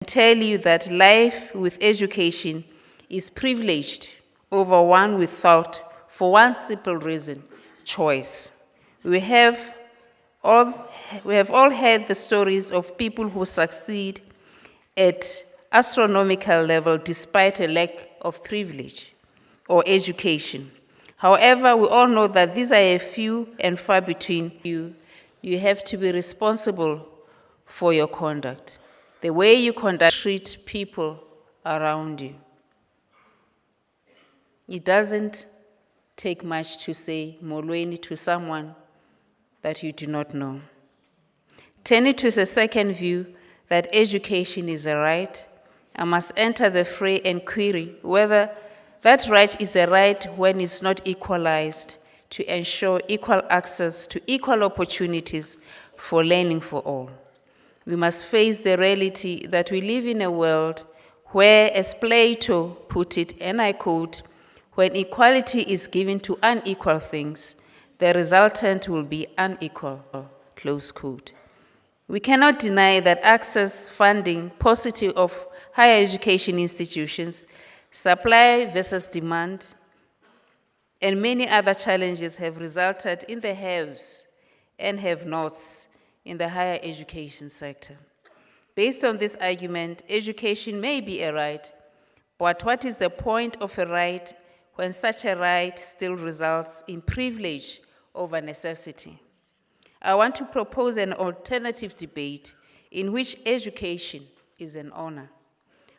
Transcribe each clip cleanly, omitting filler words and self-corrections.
tell you that life with education is privileged over one without, for one simple reason: choice. We have all heard the stories of people who succeed at astronomical level despite a lack of privilege or education. However, we all know that these are a few and far between. You have to be responsible for your conduct, the way you treat people around you. It doesn't take much to say molweni to someone that you do not know. Turning to the second view, that education is a right, I must enter the fray and query whether that right is a right when it's not equalized to ensure equal access to equal opportunities for learning for all. We must face the reality that we live in a world where, as Plato put it, and I quote, "When equality is given to unequal things, the resultant will be unequal," close quote. We cannot deny that access, funding, paucity of higher education institutions, supply versus demand, and many other challenges have resulted in the haves and have-nots in the higher education sector. Based on this argument, education may be a right, but what is the point of a right when such a right still results in privilege over necessity? I want to propose an alternative debate in which education is an honor.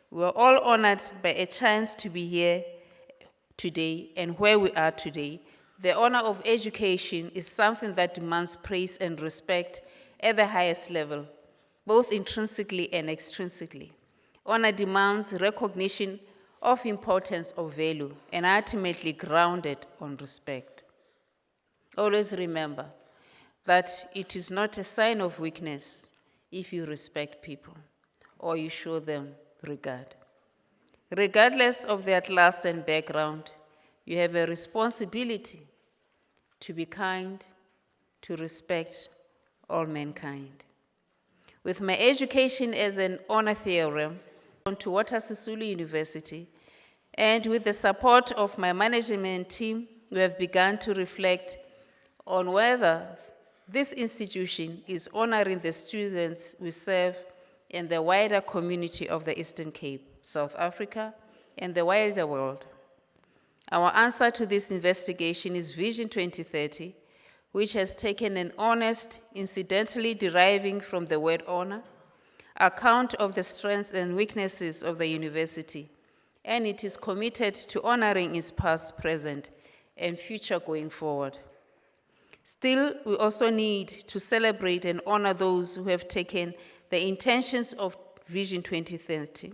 We are all honored by a chance to be here today and where we are today. The honor of education is something that demands praise and respect at the highest level, both intrinsically and extrinsically. Honor demands recognition of importance of value and ultimately grounded on respect. Always remember that it is not a sign of weakness if you respect people or you show them regard. Regardless of their class and background, you have a responsibility to be kind, to respect all mankind. With my education as an honor theorem to Sisulu University, and with the support of my management team, we have begun to reflect on whether this institution is honoring the students we serve and the wider community of the Eastern Cape, South Africa, and the wider world. Our answer to this investigation is Vision 2030, which has taken an honest, incidentally deriving from the word honor, account of the strengths and weaknesses of the university, and it is committed to honoring its past, present, and future going forward. Still, we also need to celebrate and honor those who have taken the intentions of Vision 2030.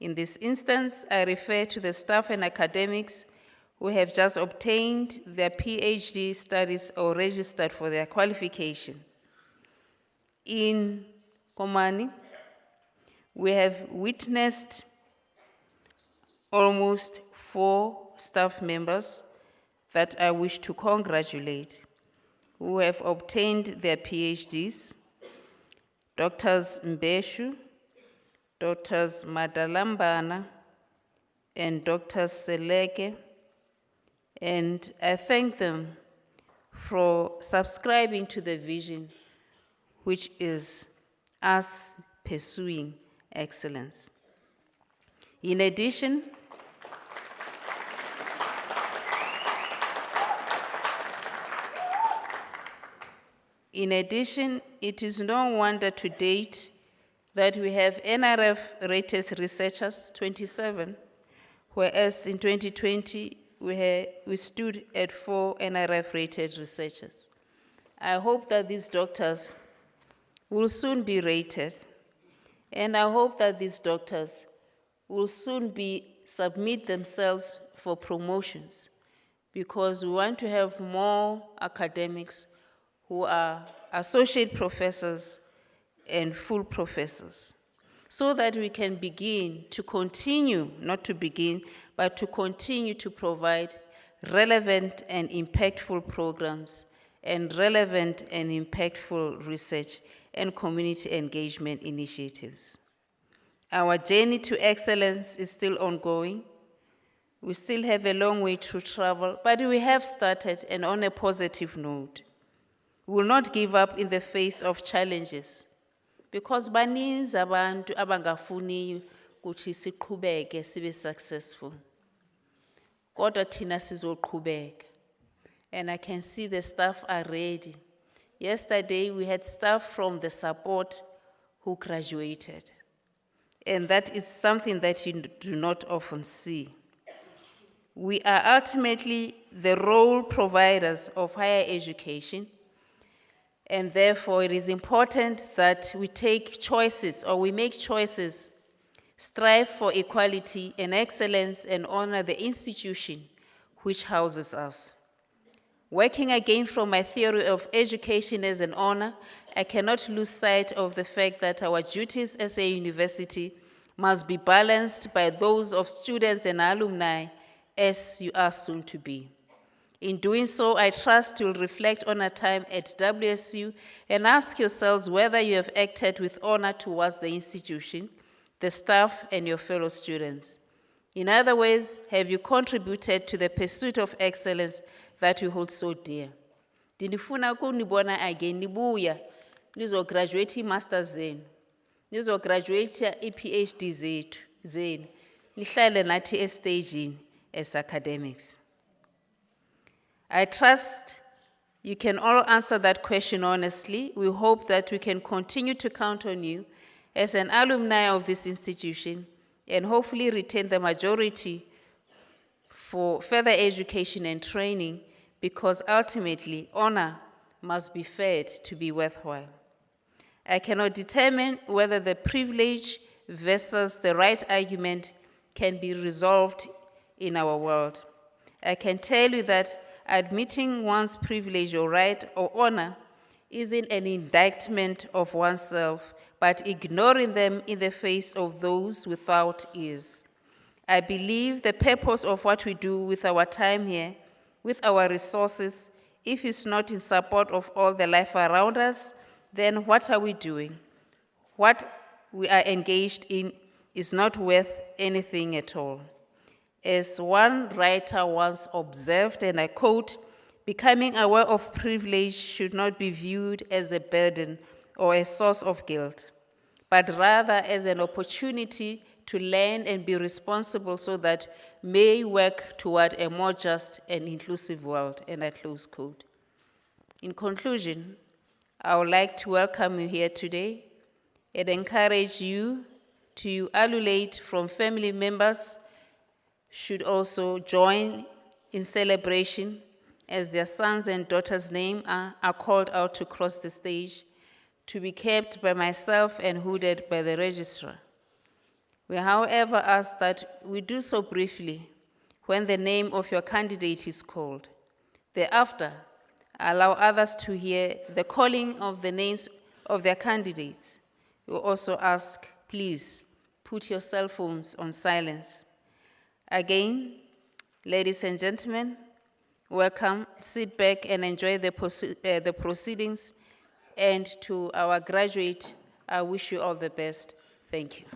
In this instance, I refer to the staff and academics who have just obtained their PhD studies or registered for their qualifications. In Komani, we have witnessed almost 4 staff members that I wish to congratulate, who have obtained their PhDs: Drs. Mbeshu, Drs. Madalambana, and Dr. Seleke, and I thank them for subscribing to the vision, which is us pursuing excellence. In addition, it is no wonder to date that we have NRF-rated researchers, 27, whereas in 2020, we stood at 4 NRF-rated researchers. I hope that these doctors will soon be rated, and I hope that these doctors will soon submit themselves for promotions, because we want to have more academics who are associate professors and full professors, so that we can begin to continue, not to begin, but to continue to provide relevant and impactful programs and relevant and impactful research and community engagement initiatives. Our journey to excellence is still ongoing. We still have a long way to travel, but we have started, and on a positive note. We will not give up in the face of challenges, because baninzi abantu abangafuni ukuthi siqhubeke sibe successful. Kodwa thina sizoqhubeka. And I can see the staff are ready. Yesterday we had staff from the support who graduated. And that is something that you do not often see. We are ultimately the role providers of higher education, and therefore it is important that we take choices, or we make choices, strive for equality and excellence, and honor the institution which houses us. Working again from my theory of education as an honor, I cannot lose sight of the fact that our duties as a university must be balanced by those of students and alumni, as you are soon to be. In doing so, I trust you'll reflect on a time at WSU and ask yourselves whether you have acted with honor towards the institution, the staff, and your fellow students. In other words, have you contributed to the pursuit of excellence that you hold so dear? Ndinifuna kunibona again nibuya nizograduate i-masters zenu, nizograduate i-PhD zenu, nihlale nathi estagini as academics. I trust you can all answer that question honestly. We hope that we can continue to count on you as an alumni of this institution, and hopefully retain the majority for further education and training, because ultimately honor must be fed to be worthwhile. I cannot determine whether the privilege versus the right argument can be resolved in our world. I can tell you that admitting one's privilege or right or honor isn't an indictment of oneself, but ignoring them in the face of those without is. I believe the purpose of what we do with our time here, with our resources, if it's not in support of all the life around us, then what are we doing? What we are engaged in is not worth anything at all. As one writer once observed, and I quote, "Becoming aware of privilege should not be viewed as a burden or a source of guilt, but rather as an opportunity to learn and be responsible so that may work toward a more just and inclusive world," and I close quote. In conclusion, I would like to welcome you here today and encourage you to emulate from family members should also join in celebration as their sons and daughters' names are called out to cross the stage, to be kept by myself and hooded by the registrar. We, however, ask that we do so briefly when the name of your candidate is called. Thereafter, allow others to hear the calling of the names of their candidates. We also ask, please, put your cell phones on silence. Again, ladies and gentlemen, welcome. Sit back and enjoy the proceedings. And to our graduate, I wish you all the best. Thank you.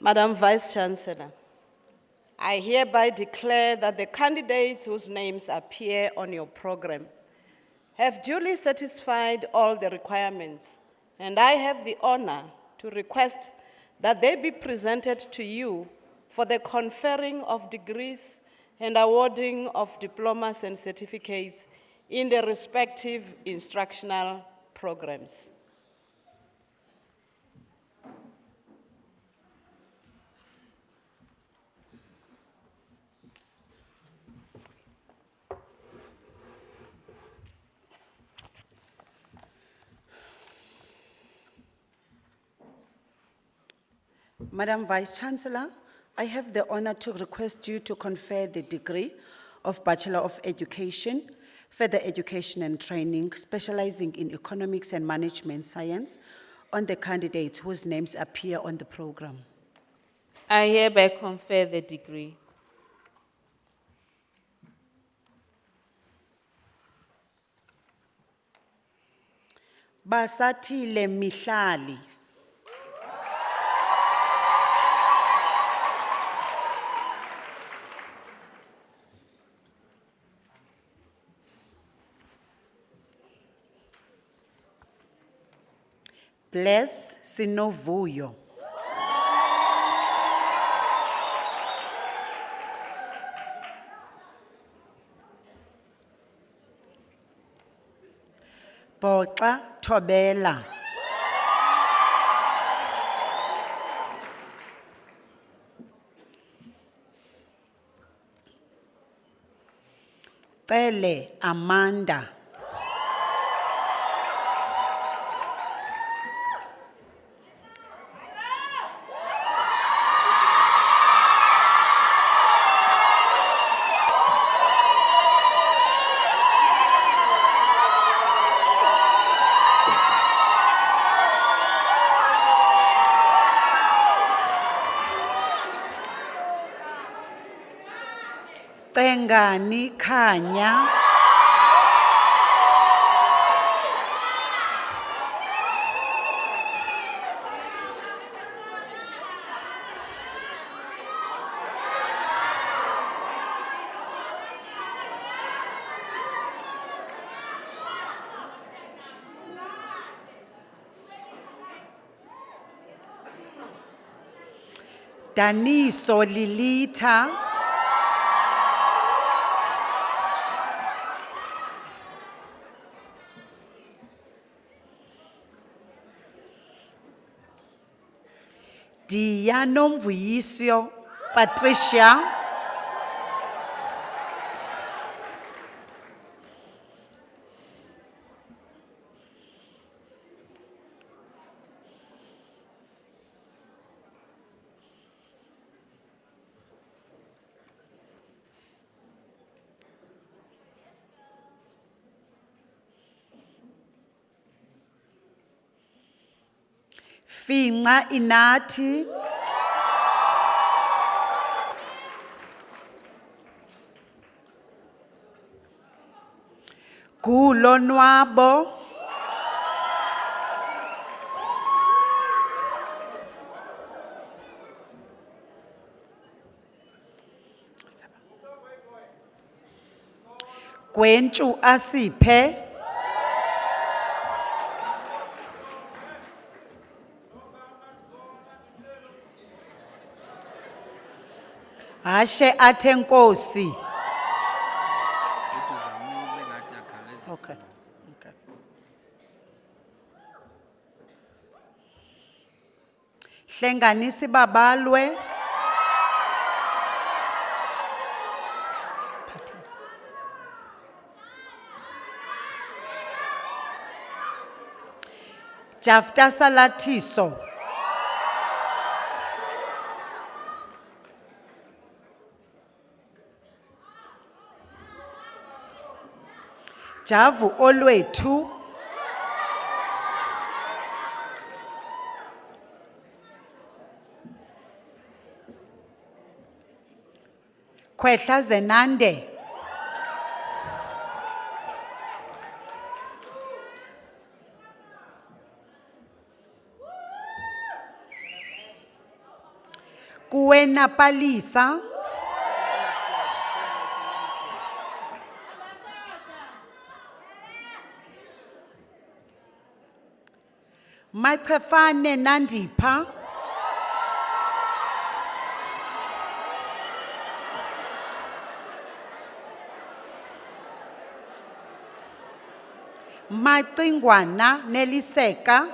Madam Vice-Chancellor, I hereby declare that the candidates whose names appear on your program have duly satisfied all the requirements, and I have the honor to request that they be presented to you for the conferring of degrees and awarding of diplomas and certificates in the respective instructional programs. Madam Vice-Chancellor, I have the honor to request you to confer the degree of Bachelor of Education, Further Education and Training, specializing in Economics and Management Science, on the candidates whose names appear on the program. I hereby confer the degree. Basatile Mihlali. Bless Sinovuyo. Boxa Thobela. Cele Amanda. Tengani Kanya. Daniso Lilita. Dianomvuyisio Patricia. Finca Inati. Gulonwabo. Gwenchu Asiphe. Ashe athe Nkosi. Okay. Okay. Hlenganisi babalwe. Jafta Salathiso. Javu Olwethu. Kwehla Zenande. Kuwena Palisa. Machefane Nandipha. Macingwana Neliseka.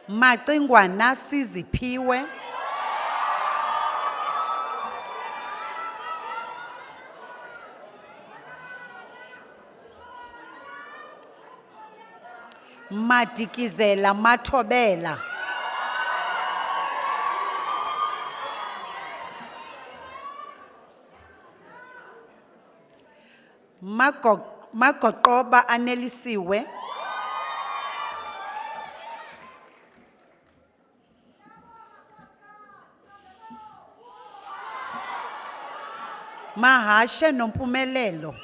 Macingwana Siziphiwe. Madikizela Mathobela. Magoqoba Anelisiwe. Mahashe Nompumelelo.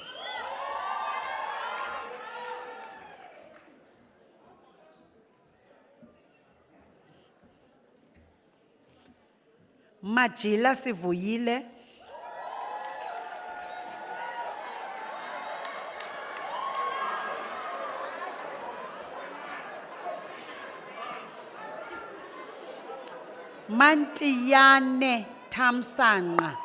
Majila Sivuyile. Mantiyane Thamsanqa.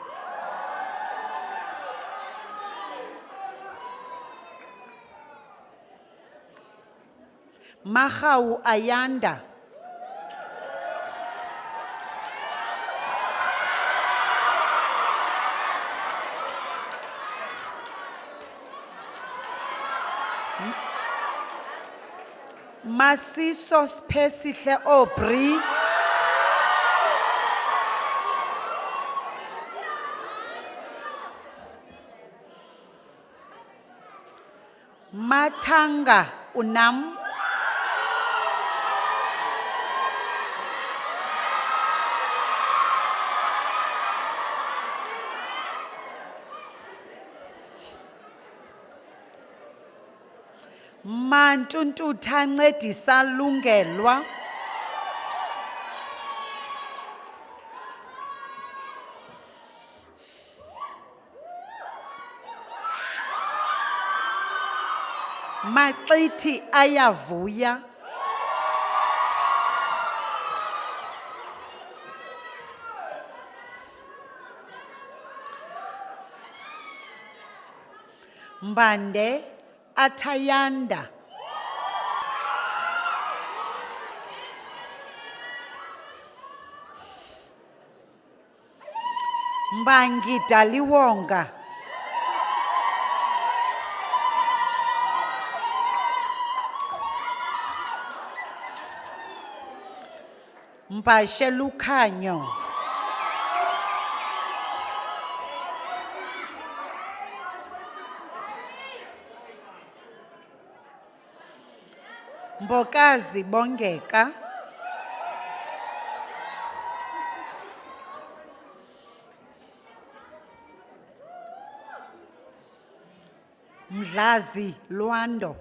Mahau Ayanda. Masiso Spesihle Obri. Mathanga Unam. Mantuntutha Ncedisa Lungelwa. Maxithi Ayavuya. Mbande Athayanda. Mbangi Daliwonga. Mpashe Lukhanyo. Mbokazi Bongeka. Mdlazi Lwando.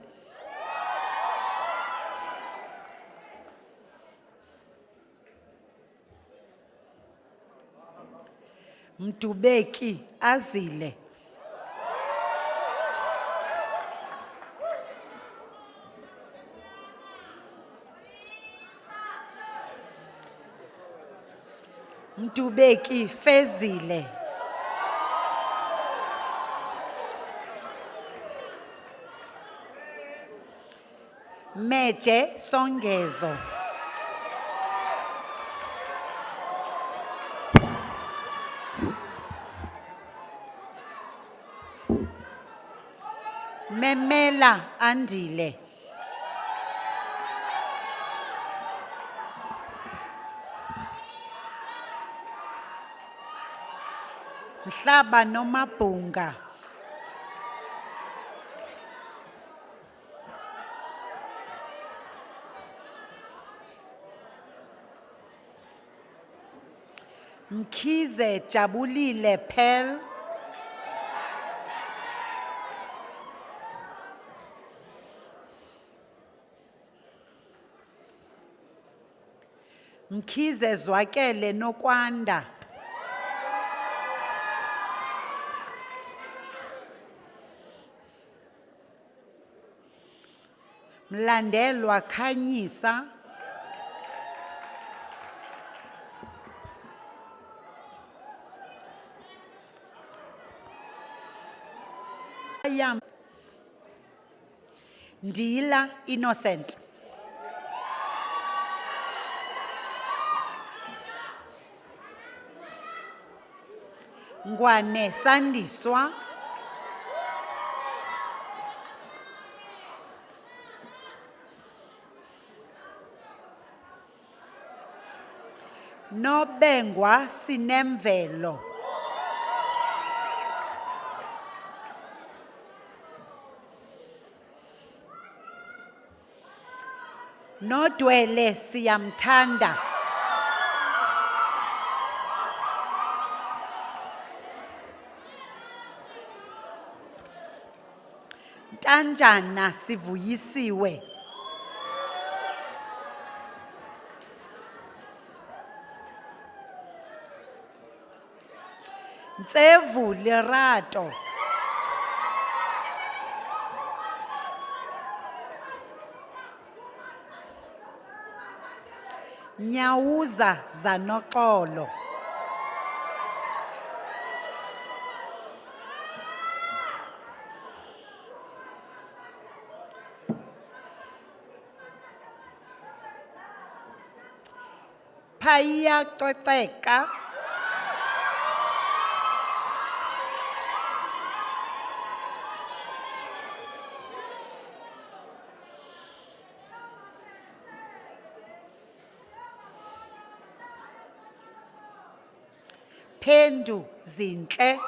Mdubeki Azile. Mdubeki Fezile. Meje Songezo. Memela Andile. Mhlaba Nomabunga. Mkhize Jabulile Pel. Mkhize Zwakele Nokwanda. Mlandelwa Khanyisa. Yam Ndila Innocent. Ngwane Sandiswa. Nobengwa Sinemvelo. Nodwele Siyamthanda. Tanjana Sivuyisiwe. Ntsevu Lerato. Nyauza Zanoxolo. Phaya Coceka. Phendu Zinhle.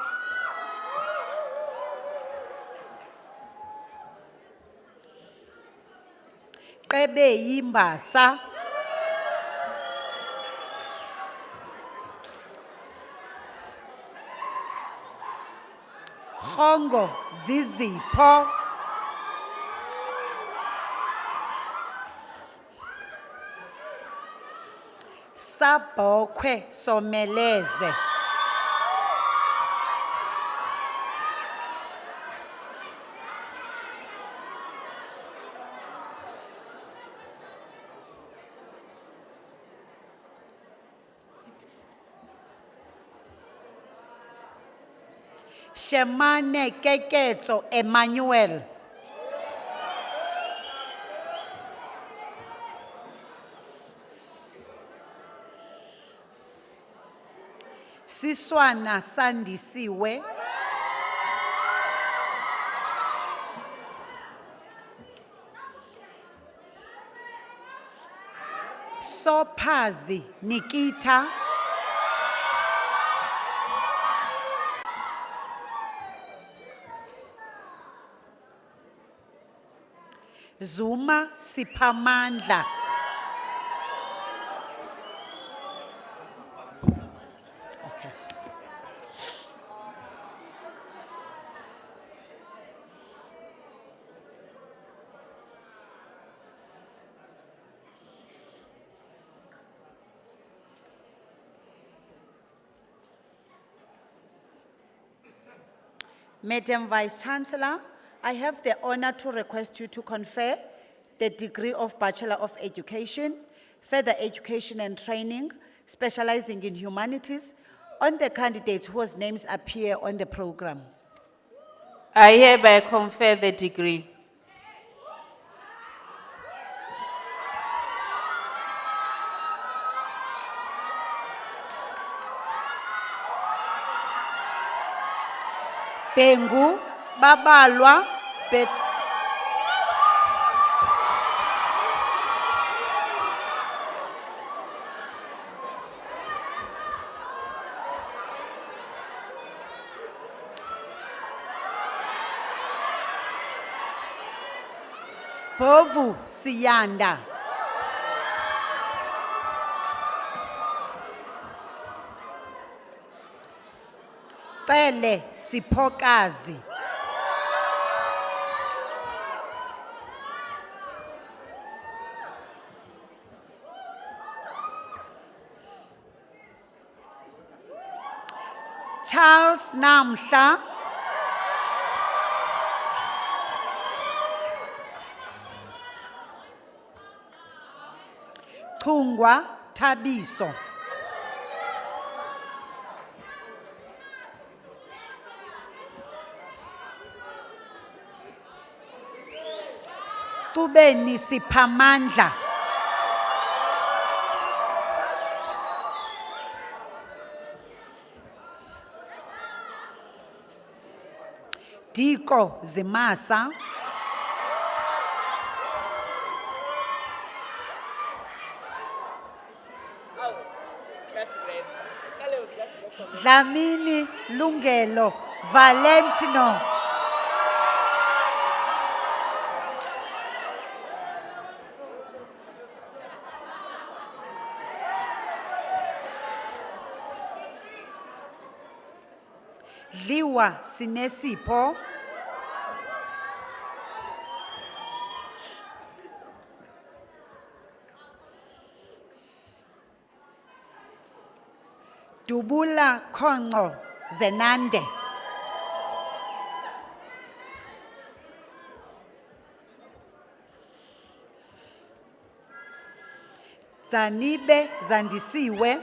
Qebe Yimbasa. Hongo Zizipho. Sabokwe Someleze. Shemane Keketso Emmanuel. Siswana Sandisiwe. Sophazi Nikita. Zuma Sipamandla. Okay. Madam Vice-Chancellor, I have the honor to request you to confer the degree of Bachelor of Education, Further Education and Training, specializing in humanities on the candidates whose names appear on the program. I hereby confer the degree. Bengu, Babalwa, Bovu, Siyanda. Cele, Sipokazi. Charles Namhla. Tungwa Tabiso. Tubeni Sipamandla. Diko Zimasa. Dlamini Lungelo Valentino. Liwa Sinesipho. Dubula Kongo Zenande. Zanibe Zandisiwe.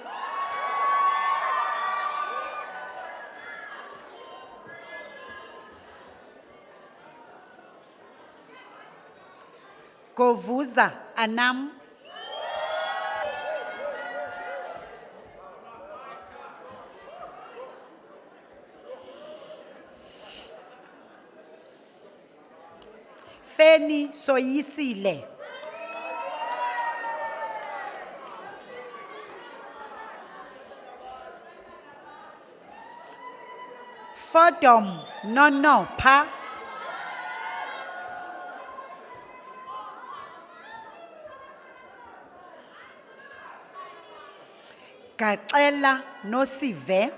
Govuza Anam. Feni Soyisile. Fodom Nono Pa. Gaxela Nosive.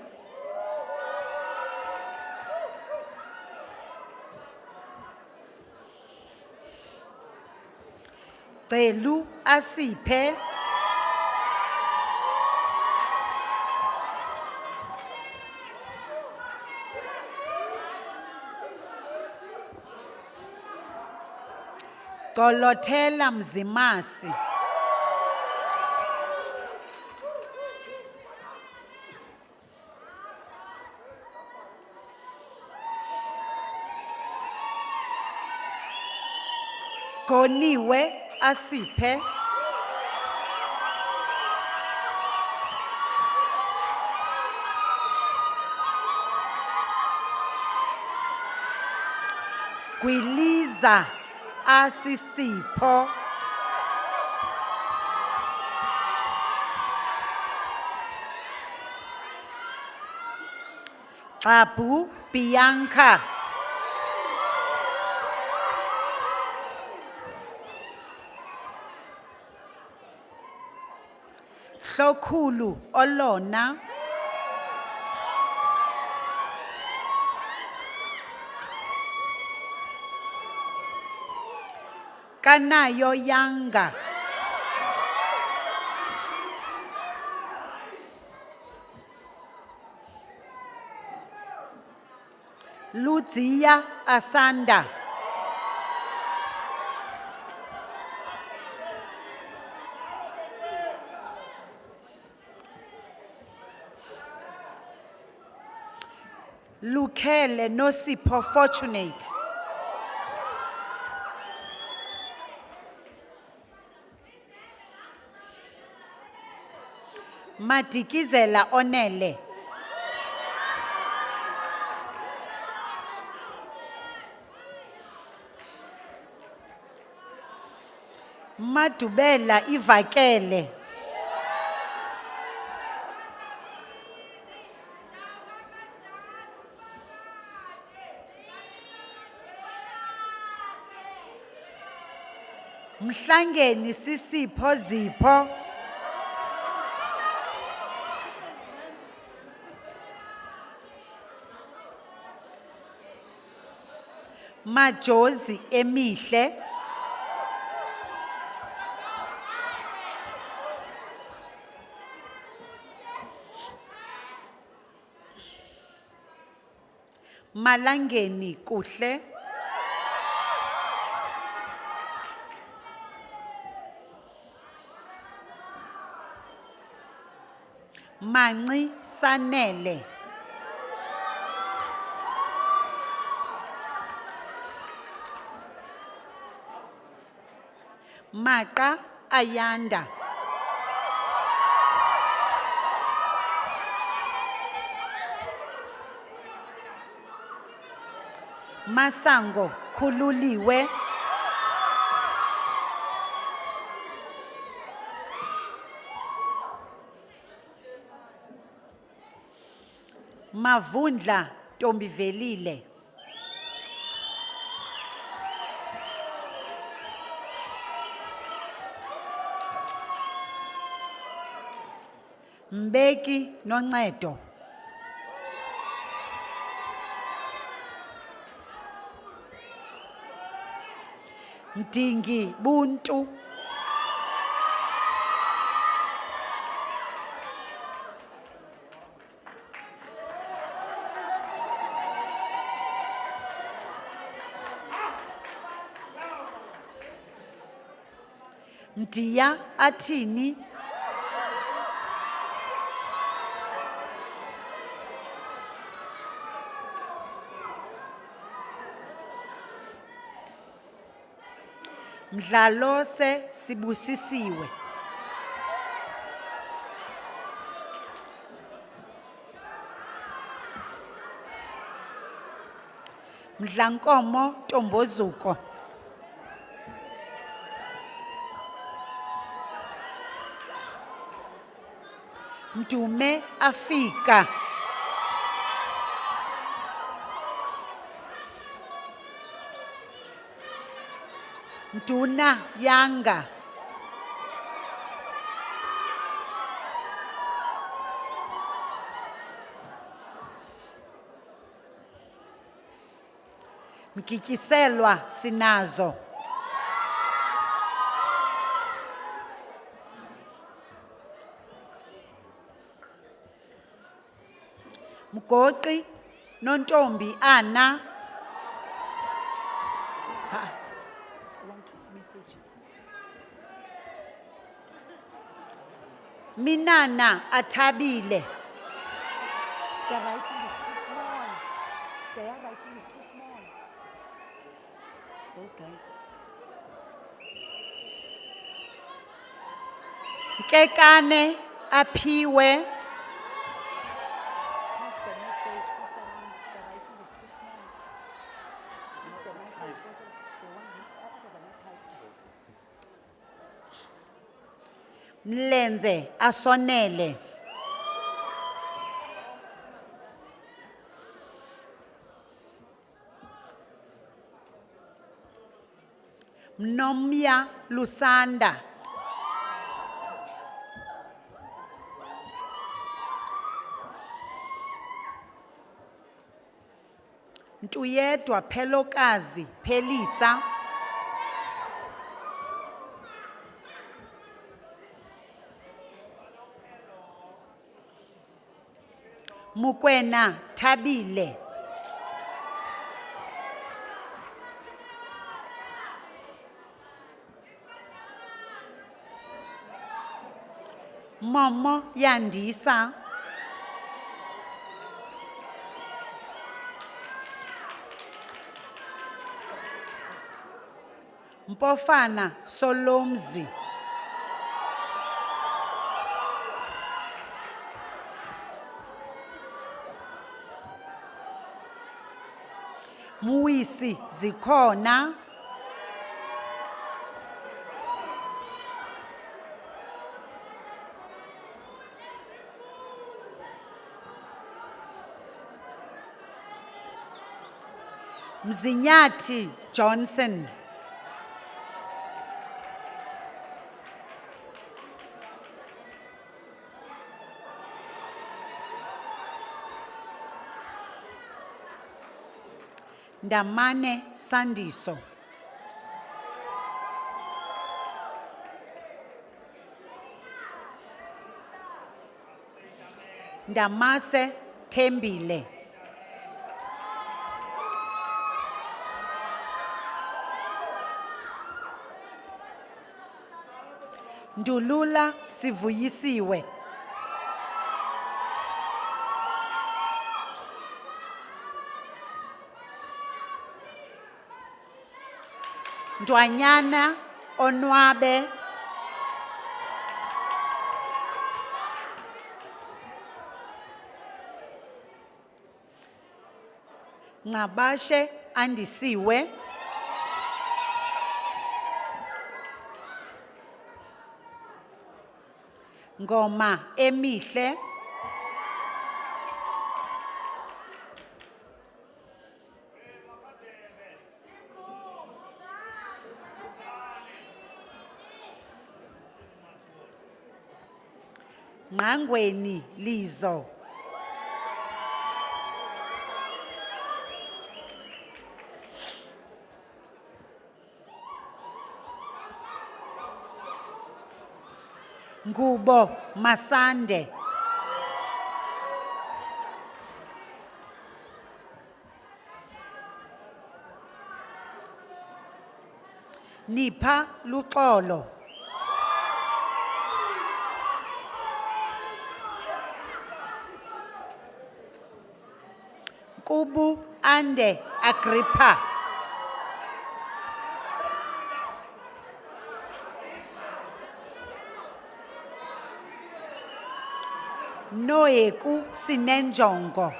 Celu Asiphe. Golothela Mzimasi. Goniwe Asiphe. Gwiliza Asisipho. Xabu Bianca. Hlokhulu Olona. Kanayo Yanga. Ludzia Asanda. Lukele Nosipho Fortunate. Madikizela Onele. Madubela Ivakele. Mhlangeni Sisipho Zipho. Majozi Emihle. Malangeni Kuhle. Manci Sanele. Maqa Ayanda. Masango Khululiwe. Mavundla Ntombivelile. Mbeki Noncedo. Mdingi Buntu. Mdiya Athini. Mdlalose Sibusisiwe. Mdlankomo Tombozuko. Mdume Afika. Mduna Yanga. Mkityiselwa Sinazo. Mgoqi Nontombi Ana. Minana Athabile. The writing is too small. Their writing is too small. Those guys. Nkekane Aphiwe. Pass the message concerning the writing is too small. Pass the message. The one whose others are not typed. Mlenze Asonele. Mnomya Lusanda. Ntuyedwa Phelokazi Phelisa. Mukwena Thabile. Momo Yandisa. Mpofana Solomzi. Muisi Zikhona. Mzinyathi Johnson. Ndamane Sandiso. Ndamase Thembile. Ndulula Sivuyisiwe. Ndwanyana Onwabe. Ngabashe Andisiwe. Ngoma Emihle. Ngqangweni Lizo. Ngubo Masande. Nipha Luxolo. Kubu Ande Agrippa. Noeku Sinenjongo.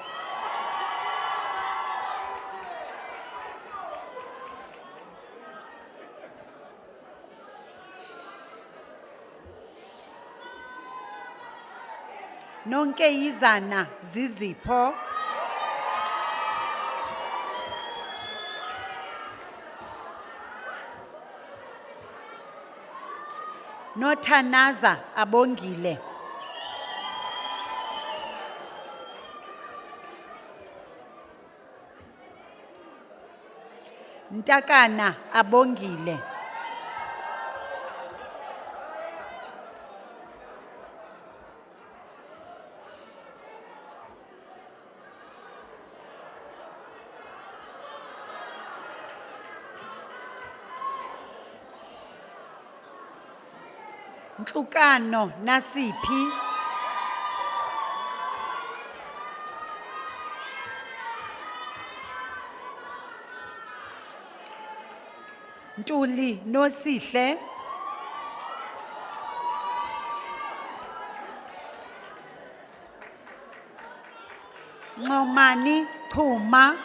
Nonkeyizana Zizipho. Nothanaza Abongile. Ntakana Abongile. Ntlukano Nasiphi. Ntuli Nosihle. Komani Chuma.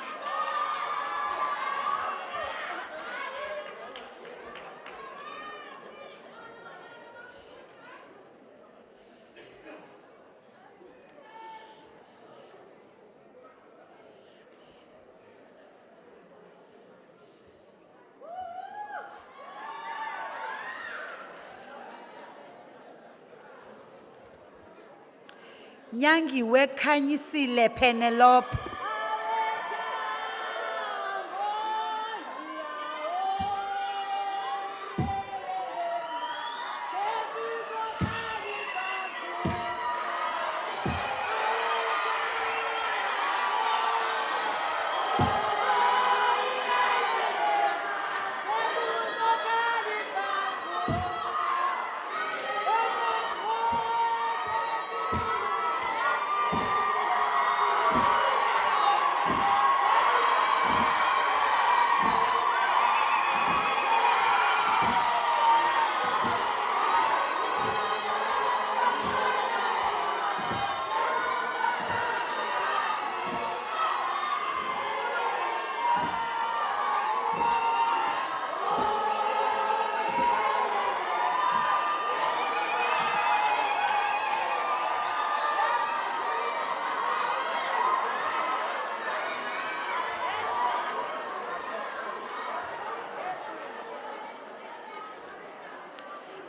Nyangiwe Khanyisile Penelope.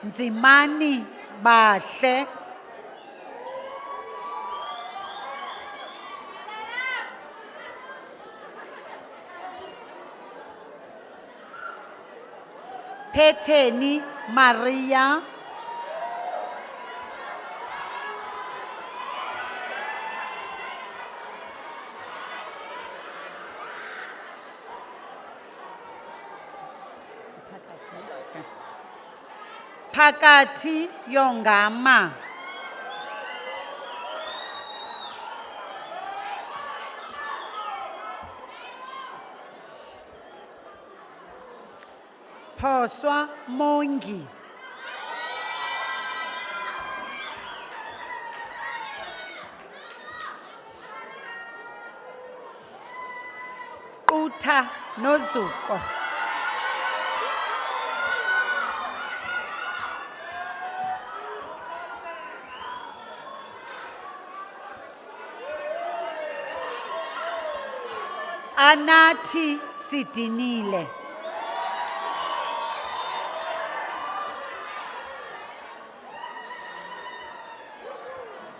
Nzimani Bahle, Phetheni Maria, Phakathi Yongama, Phoswa Mongi, Qutha Nozuko, Anathi Sidinile,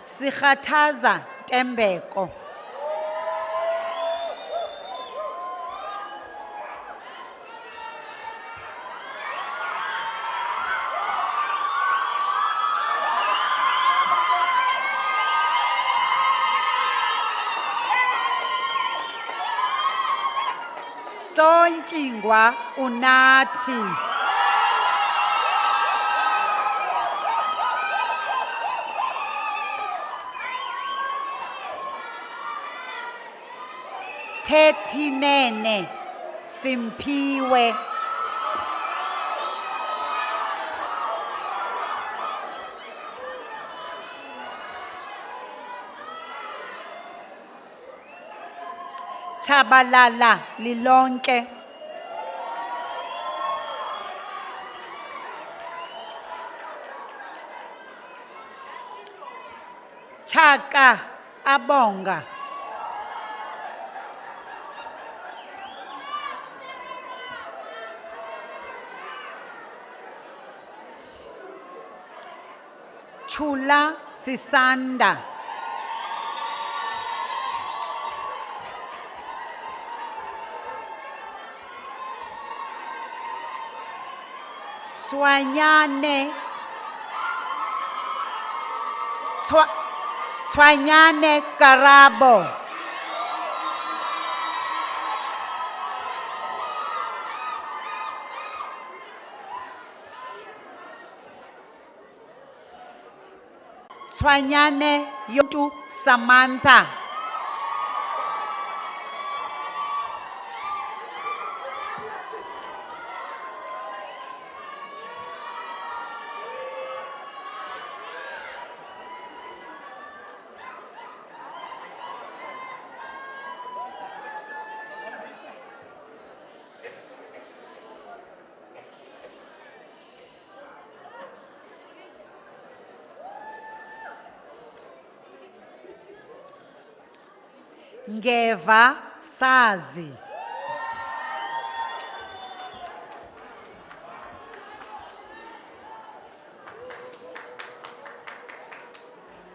Sikhathaza Tembeko, Sonchingwa Unathi, Thethinene Simpiwe, Chabalala Lilonke, Chaka Abonga, Chula Sisanda, Swanyane Swanyane Karabo, Swanyane Yotu Samantha, Ngeva Sazi,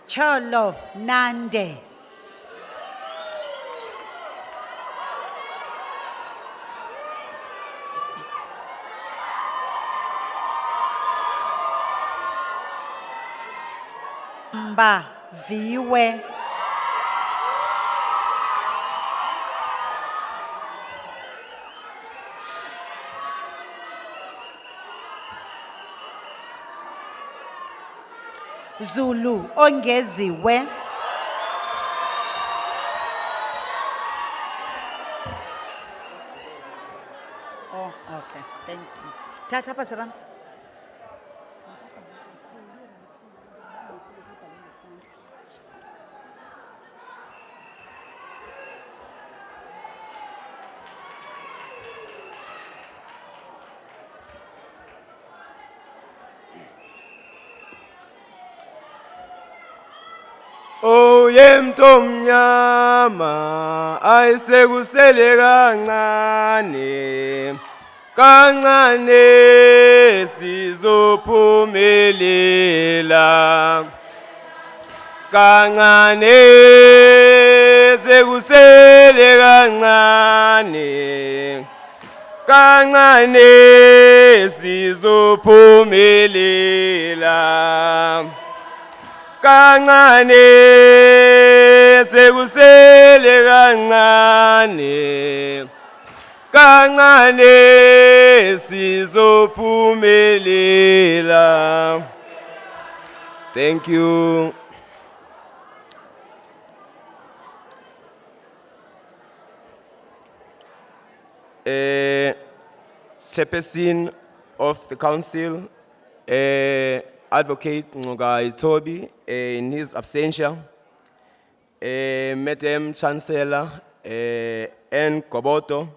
Cholo Nande, Mba Viwe, Zulu Ongeziwe, oh okay, thank you. Tata Pasarams. Oyemtomnyama ayisekusele kancane kancane sizophuma kancane sekusele kancane kancane sizophumelela kancane sekusele kancane kancane sizophumelela. Thank you. Chairperson of the council, Advocate Ngogai Toby, in his absentia, Madam Chancellor N. Koboto,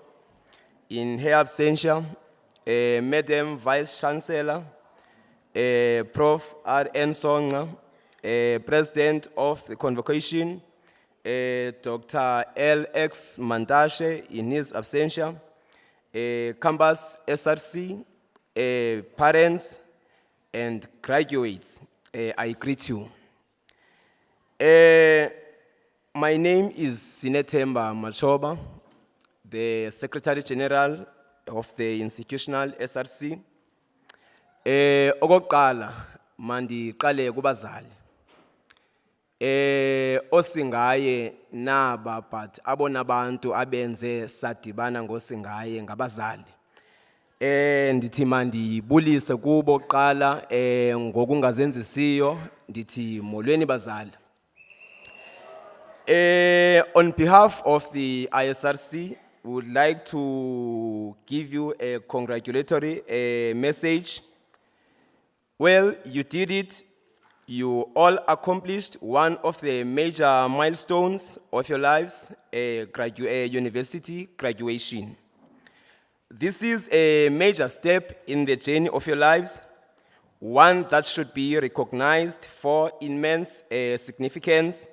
in her absentia, Madam Vice Chancellor, Prof. R. N. Songa, President of the Convocation, Dr. L. X. Mantashe, in his absentia, campus SRC, parents and graduates, I greet you. My name is Sinetemba Machoba, the Secretary General of the institutional SRC. Okokuqala mandiqale kubazali. Osingaye naba but abona abantu abenze sadibana ngosingaye ngabazali. Ndithi mandibulise kubo qala ngokungazenzisiyo ndithi molweni bazali. On behalf of the ISRC, we would like to give you a congratulatory message. Well, you did it. You all accomplished one of the major milestones of your lives, university graduation. This is a major step in the journey of your lives, one that should be recognized for immense significance.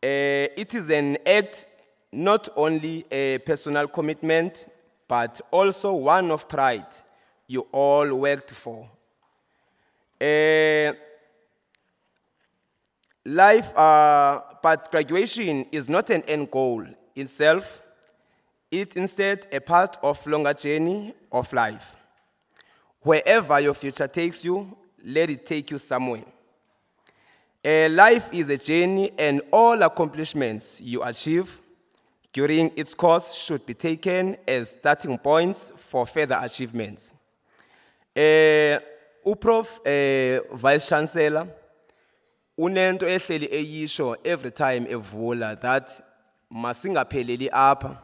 It is an act not only a personal commitment, but also one of pride you all worked for. But graduation is not an end goal itself. It's instead a part of longer journey of life. Wherever your future takes you, let it take you somewhere. Life is a journey, and all accomplishments you achieve during its course should be taken as starting points for further achievements. Prof. Vice Chancellor, unento ehleli eyisho every time evula that masingapheleli apha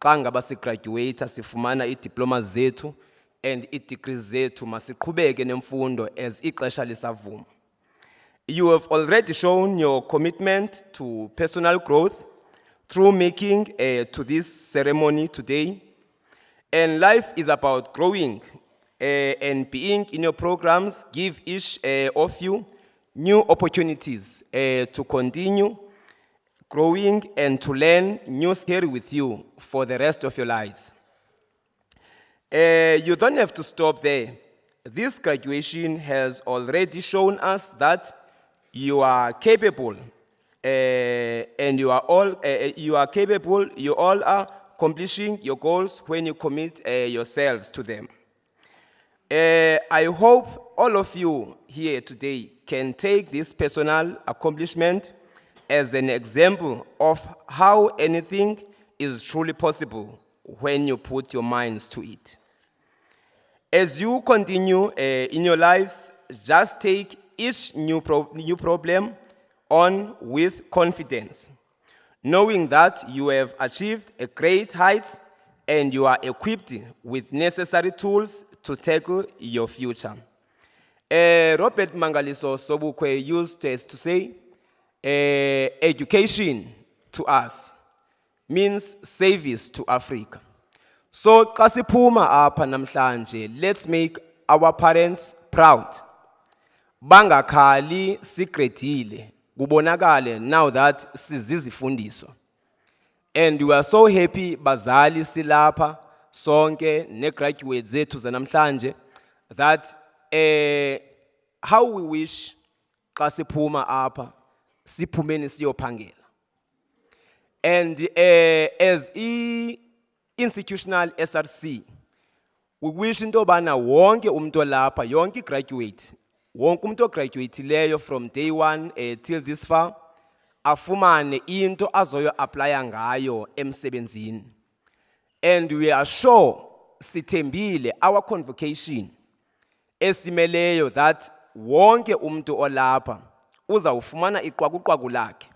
xa ngaba sigraduate sifumana idiploma zethu and idegrees zethu masiqhubeke nemfundo as ixesha lisavuma. You have already shown your commitment to personal growth through making to this ceremony today. And life is about growing and being in your programs give each of you new opportunities to continue growing and to learn new skills with you for the rest of your lives. You don't have to stop there. This graduation has already shown us that you are capable, and you are capable. You all are accomplishing your goals when you commit yourselves to them. I hope all of you here today can take this personal accomplishment as an example of how anything is truly possible when you put your minds to it. As you continue in your lives, just take each new problem on with confidence, knowing that you have achieved a great height and you are equipped with necessary tools to tackle your future. Robert Mangaliso Sobukwe used to say, education to us means service to Africa. So, kasipuma apa namhlanje, let's make our parents proud. Bangakhali sikredile, kubonakale now that sizizifundiso. And we are so happy bazali silapha sonke ne graduates zethu zanamhlanje that how we wish xa siphuma apha siphumeni siyophangela. And as institutional SRC, we wish into bana wonke umuntu lapha, yonke graduate, wonke umuntu graduate from day one till this far, afumane into azoyo applya ngayo emsebenzini. And we are sure, sithembile, our convocation esimeleyo that wonke umuntu olapha uzawufumana iqwakuqwaku lakhe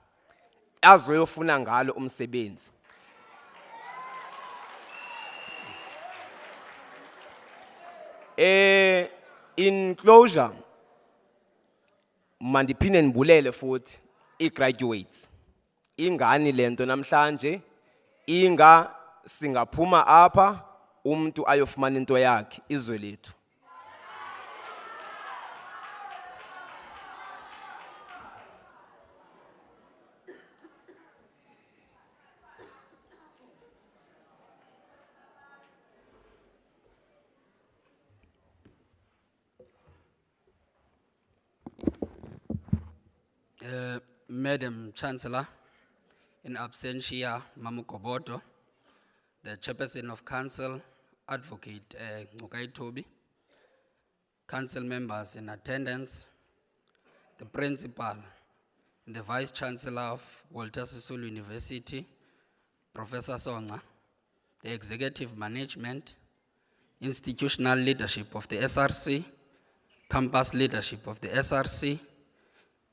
azoyofuna ngalo umsebenzi. In closure, mandiphinde ndibulele futhi i-graduates. Ingani lento namhlanje, inga singaphuma apha umuntu ayofumana into yakhe izwe lethu. Madam Chancellor, in absentia, Mamu Koboto, the Chairperson of Council, Advocate Ngukai Tobi, Council members in attendance, the Principal and the Vice Chancellor of Walter Sisulu University, Professor Songa, the Executive Management, Institutional Leadership of the SRC, Campus Leadership of the SRC,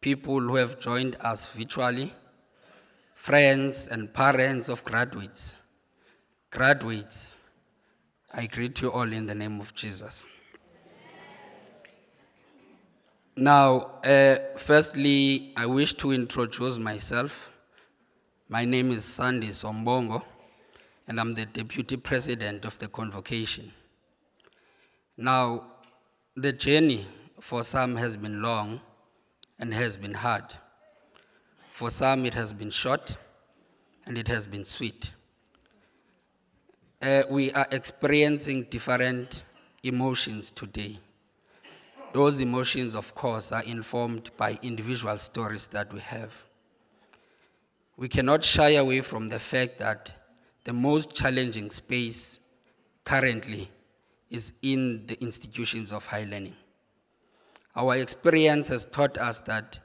people who have joined us virtually, friends and parents of graduates. Graduates, I greet you all in the name of Jesus. Now, firstly, I wish to introduce myself. My name is Sandy Sombongo, and I'm the Deputy President of the Convocation. Now, the journey for some has been long and has been hard. For some, it has been short and it has been sweet. We are experiencing different emotions today. Those emotions, of course, are informed by individual stories that we have. We cannot shy away from the fact that the most challenging space currently is in the institutions of higher learning. Our experience has taught us that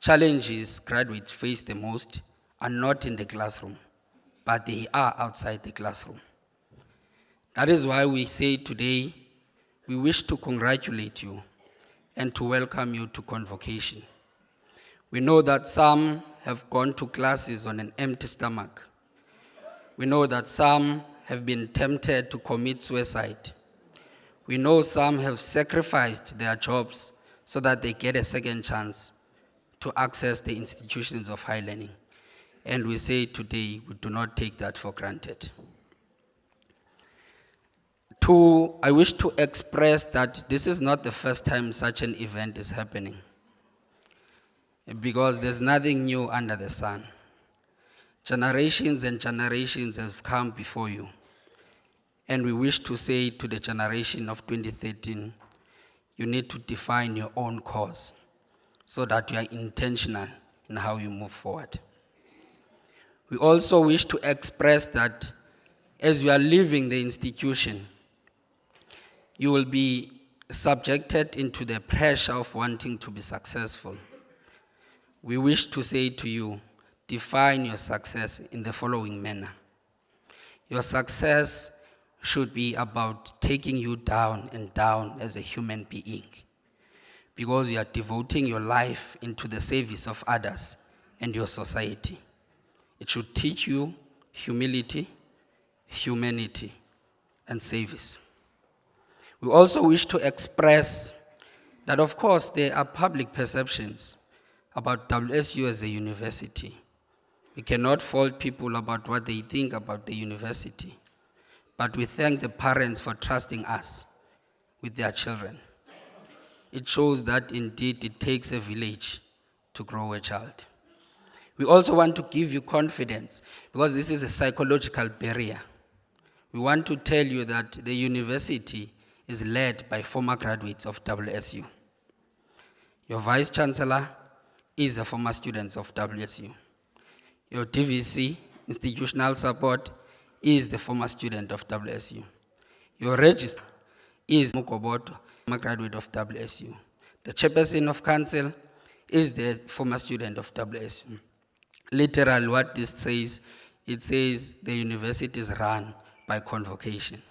challenges graduates face the most are not in the classroom, but they are outside the classroom. That is why we say today, we wish to congratulate you and to welcome you to Convocation. We know that some have gone to classes on an empty stomach. We know that some have been tempted to commit suicide. We know some have sacrificed their jobs so that they get a second chance to access the institutions of higher learning. And we say today, we do not take that for granted. I wish to express that this is not the first time such an event is happening, because there's nothing new under the sun. Generations and generations have come before you, and we wish to say to the generation of 2013, you need to define your own course so that you are intentional in how you move forward. We also wish to express that as you are leaving the institution, you will be subjected into the pressure of wanting to be successful. We wish to say to you, define your success in the following manner. Your success should be about taking you down and down as a human being, because you are devoting your life into the service of others and your society. It should teach you humility, humanity, and service. We also wish to express that, of course, there are public perceptions about WSU as a university. We cannot fault people about what they think about the university, but we thank the parents for trusting us with their children. It shows that indeed it takes a village to grow a child. We also want to give you confidence, because this is a psychological barrier. We want to tell you that the university is led by former graduates of WSU. Your Vice Chancellor is a former student of WSU. Your DVC, institutional support, is the former student of WSU. Your register is Mukoboto, a graduate of WSU. The chairperson of council is the former student of WSU. Literally what this says, it says the university is run by convocation.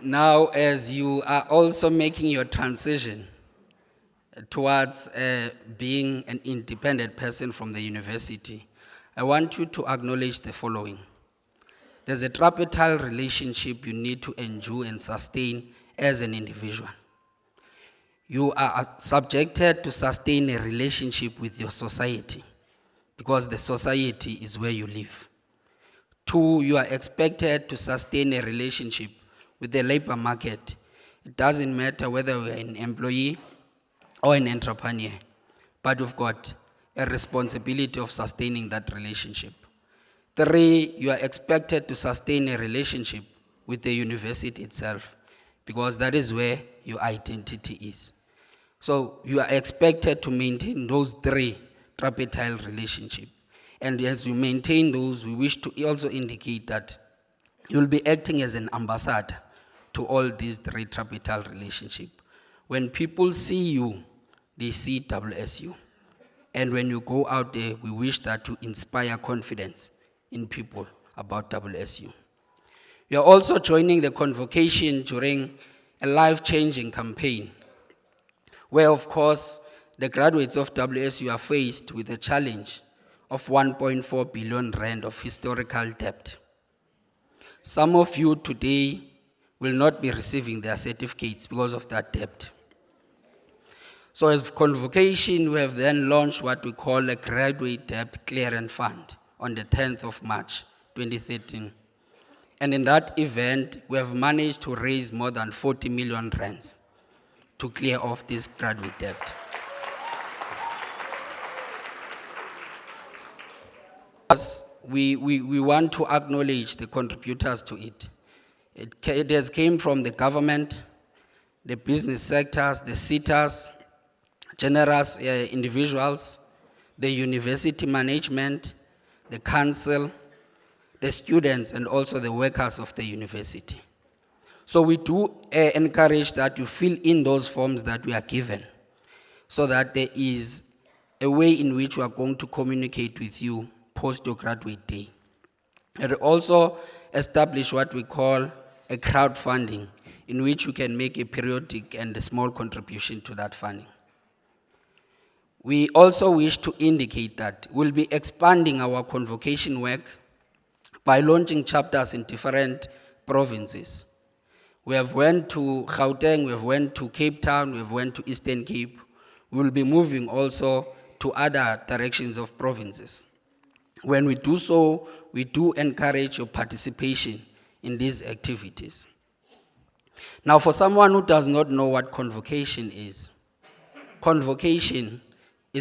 Now, as you are also making your transition towards being an independent person from the university, I want you to acknowledge the following. There's a tripartite relationship you need to endure and sustain as an individual. You are subjected to sustain a relationship with your society because the society is where you live. 2, you are expected to sustain a relationship with the labor market. It doesn't matter whether you're an employee or an entrepreneur, but you've got a responsibility of sustaining that relationship. 3, you are expected to sustain a relationship with the university itself because that is where your identity is. So you are expected to maintain those 3 tripartite relationships. And as you maintain those, we wish to also indicate that you'll be acting as an ambassador to all these 3 tripartite relationships. When people see you, they see WSU. And when you go out there, we wish that to inspire confidence in people about WSU. We are also joining the convocation during a life-changing campaign, where of course the graduates of WSU are faced with the challenge of 1.4 billion rand of historical debt. Some of you today will not be receiving their certificates because of that debt. So as convocation, we have then launched what we call a Graduate Debt Clearance Fund on the 10th of March, 2013. And in that event, we have managed to raise more than 40 million rands to clear off this graduate debt. We want to acknowledge the contributors to it. It has came from the government, the business sectors, the sitters, generous individuals, the university management, the council, the students, and also the workers of the university. So we do encourage that you fill in those forms that we are given so that there is a way in which we are going to communicate with you post your graduate day. And also establish what we call a crowdfunding in which you can make a periodic and a small contribution to that funding. We also wish to indicate that we'll be expanding our convocation work by launching chapters in different provinces. We have went to Gauteng, we have went to Cape Town, we have went to Eastern Cape. We will be moving also to other directions of provinces. When we do so, we do encourage your participation in these activities. Now, for someone who does not know what convocation is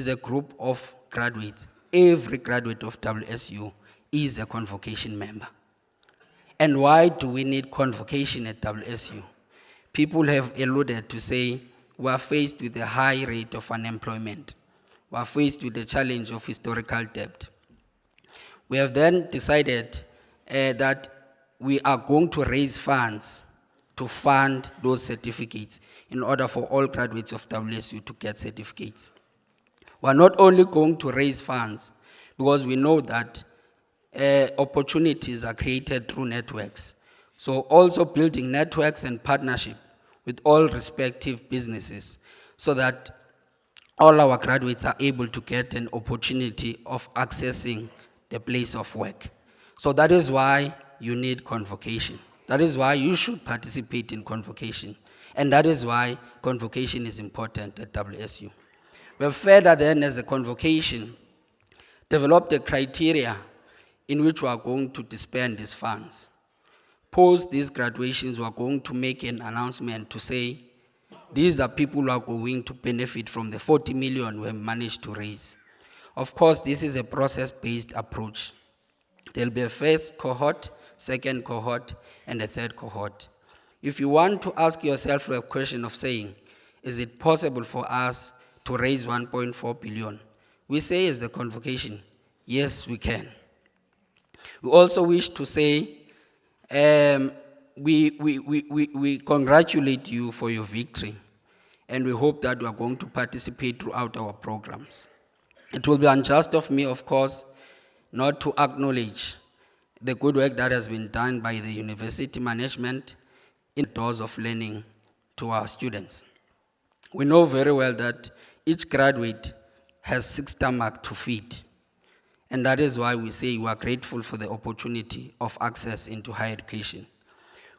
a group of graduates. Every graduate of WSU is a convocation member. And why do we need convocation at WSU? People have alluded to say we are faced with a high rate of unemployment. We are faced with the challenge of historical debt. We have then decided that we are going to raise funds to fund those certificates in order for all graduates of WSU to get certificates. We are not only going to raise funds because we know that opportunities are created through networks. So also building networks and partnership with all respective businesses so that all our graduates are able to get an opportunity of accessing the place of work. So that is why you need convocation. That is why you should participate in convocation. And that is why convocation is important at WSU. We have further then, as a convocation, developed a criteria in which we are going to disband these funds. Post these graduations, we are going to make an announcement to say, these are people who are going to benefit from the 40 million we have managed to raise. Of course, this is a process-based approach. There will be a first cohort, second cohort, and a third cohort. If you want to ask yourself a question of saying, is it possible for us to raise 1.4 billion? We say as the convocation, yes, we can. We also wish to say, we congratulate you for your victory, and we hope that you are going to participate throughout our programs. It will be unjust of me, of course, not to acknowledge the good work that has been done by the university management in the doors of learning to our students. We know very well that each graduate has 6 stomachs to feed, and that is why we say we are grateful for the opportunity of access into higher education.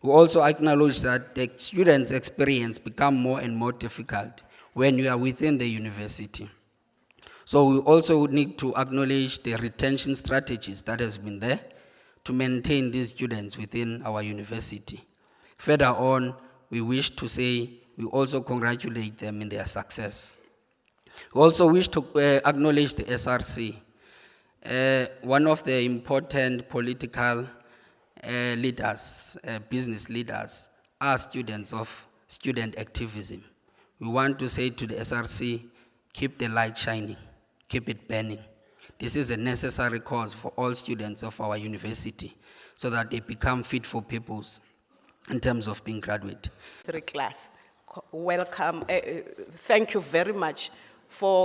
We also acknowledge that the students' experience become more and more difficult when you are within the university. So we also need to acknowledge the retention strategies that has been there to maintain these students within our university. Further on, we wish to say we also congratulate them in their success. We also wish to acknowledge the SRC. One of the important political leaders, business leaders, are students of student activism. We want to say to the SRC, keep the light shining, keep it burning. This is a necessary cause for all students of our university so that they become fit for purpose in terms of being graduate. Class. Welcome. Thank you very much for